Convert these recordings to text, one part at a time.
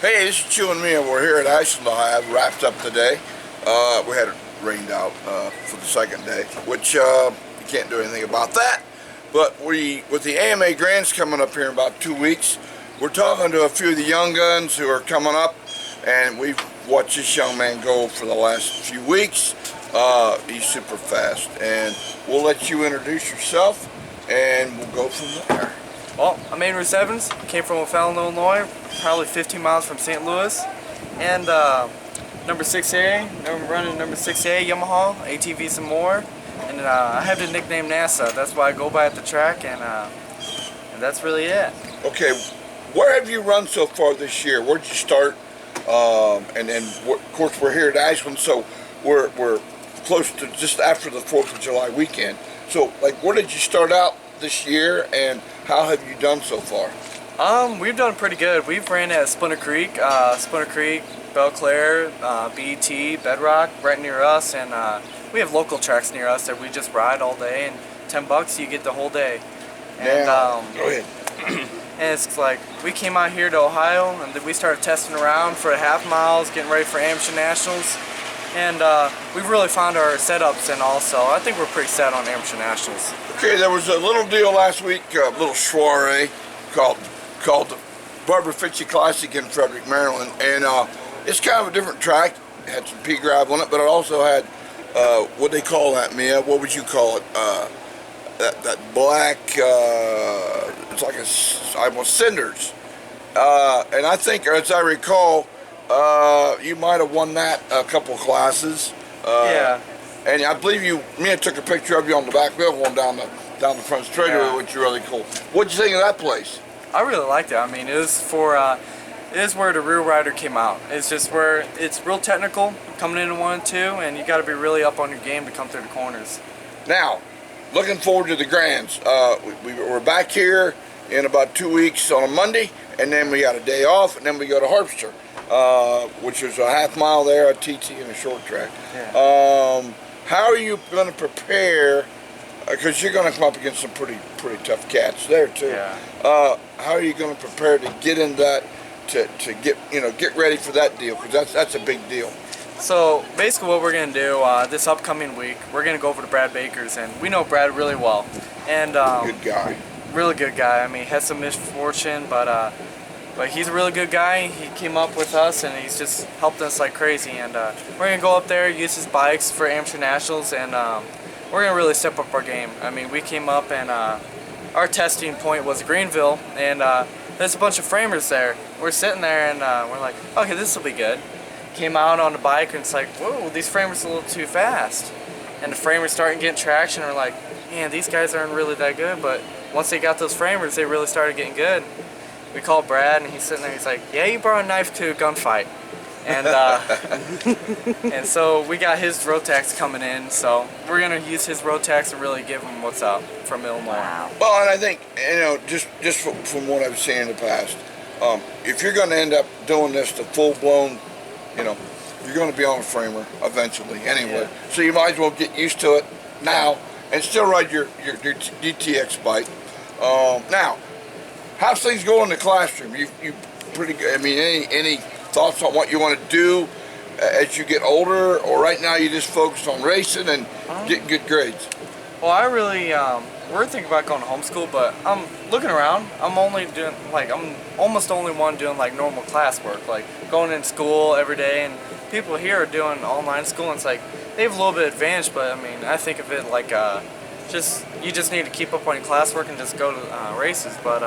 Hey, this is Chew and me, and we're here at Ashland High. Wrapped up today. We had it rained out for the second day, which you can't do anything about that. But with the AMA Grands coming up here in about 2 weeks, we're talking to a few of the young guns who are coming up, and we've watched this young man go for the last few weeks. He's super fast, and we'll let you introduce yourself, and we'll go from there. Well, I'm Aidan Roosevans, came from O'Fallon, Illinois, probably 15 miles from St. Louis, and number 6A, I'm running number 6A Yamaha, ATVs and more, and I have the nickname NASA. That's why I go by at the track, and that's really it. Okay, where have you run so far this year? Where'd you start? And then, of course, we're here at Ashland, so we're close to just after the 4th of July weekend. So, like, where did you start out this year, and how have you done so far? We've done pretty good. We've ran at Splinter Creek, Belle Claire, BET, Bedrock, right near us, and we have local tracks near us that we just ride all day, and $10 you get the whole day. And go ahead. And it's like we came out here to Ohio, and then we started testing around for half miles, getting ready for amateur nationals, and we've really found our setups, and also I think we're pretty set on amateur nationals. Okay, there was a little deal last week, a little soiree called the Barbara Fitchie Classic in Frederick, Maryland, and it's kind of a different track. It had some pea gravel on it, but it also had what they call that, Mia? What would you call it? That black, it's like almost cinders. And I think, as I recall, you might have won that a couple of classes. Yeah. And I believe Mia took a picture of you on the back wheel going down the front straightaway, Yeah. which is really cool. What'd you think of that place? I really liked it. I mean, it is where the real rider came out. It's just where it's real technical, coming into 1 and 2, and you got to be really up on your game to come through the corners. Now, looking forward to the Grands. We're back here in about 2 weeks on a Monday, and then we got a day off, and then we go to Harpster, which is a half mile there, a TT, and a short track. Yeah. How are you going to prepare? Because you're going to come up against some pretty tough cats there too. Yeah. How are you going to prepare to get in that to get ready for that deal? Because that's a big deal. So basically, what we're gonna do this upcoming week, we're gonna go over to Brad Baker's, and we know Brad really well, and Good guy. really good guy. I mean, he had some misfortune, but he's a really good guy. He came up with us, and he's just helped us like crazy. And we're gonna go up there, use his bikes for amateur nationals, and we're gonna really step up our game. I mean, we came up, and our testing point was Greenville, and there's a bunch of framers there. We're sitting there, and we're like, okay, this will be good. Came out on the bike, and it's like, whoa, these framers are a little too fast. And the framers started getting traction, and we're like, man, these guys aren't really that good. But once they got those framers, they really started getting good. We called Brad, and he's sitting there, he's like, yeah, you brought a knife to a gunfight. And and so we got his Rotax coming in, so we're gonna use his Rotax and really give him what's up from Illinois. Wow. Well, and I think just from what I've seen in the past, if you're going to end up doing this to full blown, you're going to be on a framer eventually anyway. Yeah. So you might as well get used to it now and still ride your DTX bike. Now, how's things go in the classroom? You pretty good. I mean, any thoughts on what you want to do as you get older, or right now you just focus on racing and getting good grades? Well, I really, we're thinking about going to homeschool, but I'm looking around. I'm almost only one doing like normal classwork, like going in school every day, and people here are doing online school, and it's like they have a little bit of advantage, but I mean, I think of it like you just need to keep up on your classwork and just go to races. But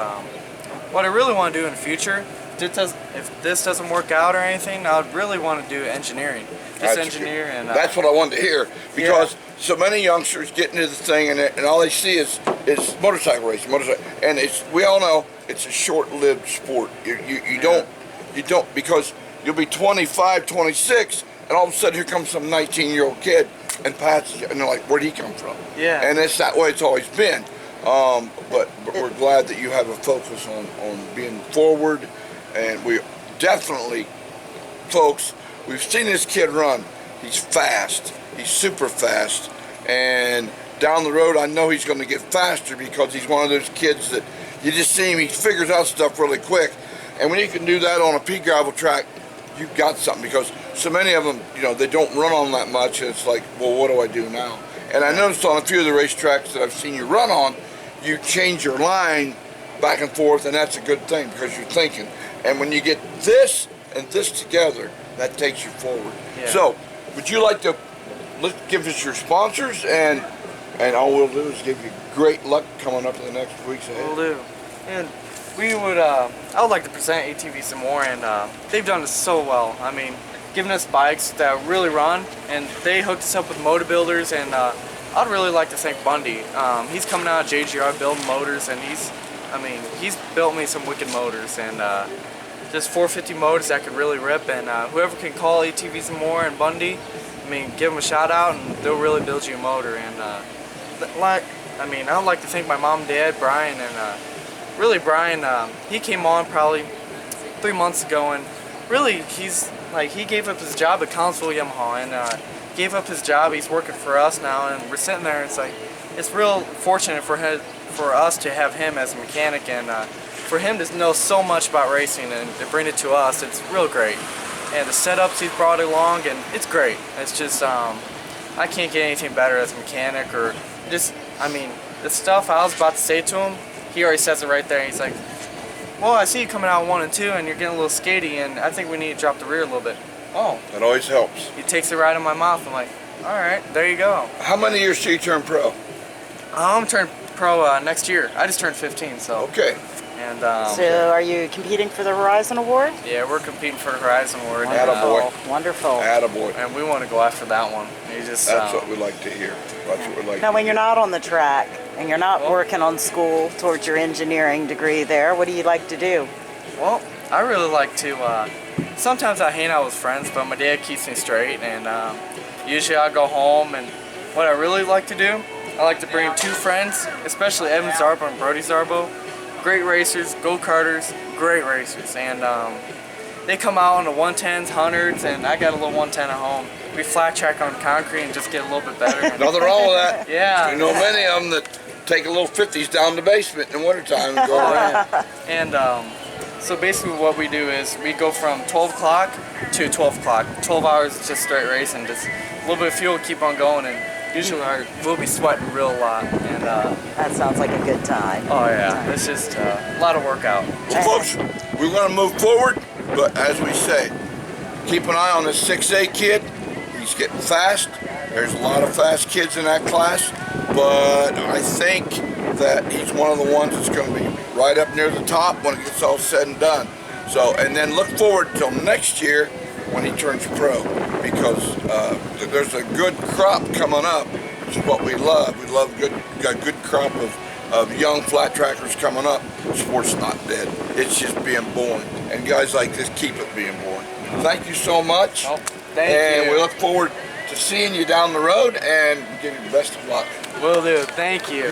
what I really want to do in the future, if this doesn't work out or anything, I would really want to do engineering. Just engineer, and that's what I wanted to hear, because so many youngsters get into the thing, and all they see is motorcycle racing, and we all know it's a short-lived sport. You don't, because you'll be 25, 26, and all of a sudden here comes some 19-year-old kid and passes you, and they're like, where'd he come from? Yeah. And it's that way it's always been. But we're glad that you have a focus on being forward, and we definitely, folks, we've seen this kid run. He's fast. He's super fast. And down the road, I know he's going to get faster, because he's one of those kids that you just see him, he figures out stuff really quick. And when you can do that on a pea gravel track, you've got something, because so many of them, you know, they don't run on that much, and it's like, well, what do I do now? And I noticed on a few of the racetracks that I've seen you run on, you change your line back and forth, and that's a good thing because you're thinking. And when you get this and this together, that takes you forward. Yeah. So, would you like to give us your sponsors, and all we'll do is give you great luck coming up in the next weeks ahead. Will do. And we would, I would like to present ATV some more, and they've done this so well. I mean, giving us bikes that really run, and they hooked us up with motor builders, and I'd really like to thank Bundy. He's coming out of JGR building motors, and he's built me some wicked motors, and just 450 motors that could really rip, and whoever can call ATV some more and Bundy, I mean, give them a shout out, and they'll really build you a motor. And I'd like to thank my mom and dad, Brian, and really Brian, he came on probably 3 months ago, and really he gave up his job at Collinsville Yamaha, and gave up his job. He's working for us now, and we're sitting there, and it's real fortunate for us to have him as a mechanic, and for him to know so much about racing and to bring it to us. It's real great. And the setups he's brought along, and it's great. It's just, I can't get anything better as a mechanic, or just, the stuff I was about to say to him, he already says it right there. He's like, well, I see you coming out 1 and 2, and you're getting a little skatey, and I think we need to drop the rear a little bit. Oh. That always helps. He takes it right in my mouth. I'm like, all right, there you go. How many years till you turn pro? I'm turning pro next year. I just turned 15, so. Okay. And so are you competing for the Horizon Award? Yeah, we're competing for the Horizon Award. Attaboy. Wonderful. Attaboy. And we want to go after that one. That's what we like to hear. That's what we like. Now, to when hear. you're not on the track and you're not working on school towards your engineering degree there, what do you like to do? Well, I really like to, sometimes I hang out with friends, but my dad keeps me straight, and usually I go home, and what I really like to do, I like to bring 2 friends, especially Evan Zarbo and Brody Zarbo. Great racers, go-karters, great racers, and they come out on the 110s, 100s, and I got a little 110 at home. We flat track on concrete and just get a little bit better. Nothing wrong with that. Yeah. You know many of them that take a little 50s down the basement in the wintertime and go around. And so basically what we do is we go from 12 o'clock to 12 o'clock. 12 hours is just straight racing, just a little bit of fuel, keep on going, and usually we'll be sweating real a lot. And that sounds like a good time. Oh yeah, it's just a lot of workout. Well, folks, we're going to move forward, but as we say, keep an eye on this 6A kid. He's getting fast. There's a lot of fast kids in that class, but I think that he's one of the ones that's going to be right up near the top when it gets all said and done. So, and then look forward till next year when he turns pro, because there's a good crop coming up, which is what we love. We love a good crop of young flat trackers coming up. Sport's not dead. It's just being born. And guys like this keep it being born. Thank you so much. Oh, thank you. And we look forward to seeing you down the road, and give you the best of luck. Will do. Thank you.